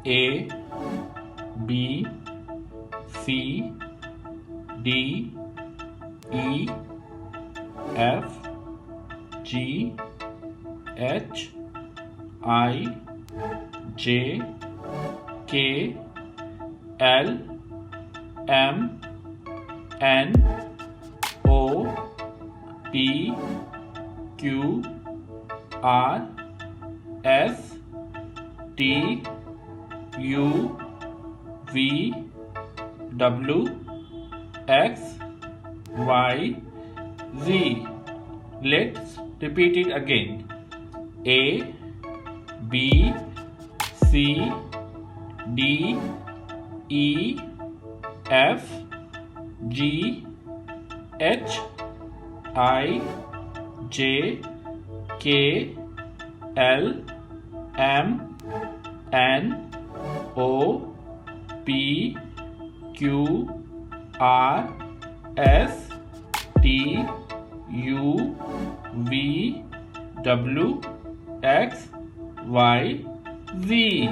A B C D E F G H I J K L M N O P Q R S T U V W X Y Z. Let's repeat it again. A B C D E F G H I J K L M N O P Q R S T U V W X Y Z.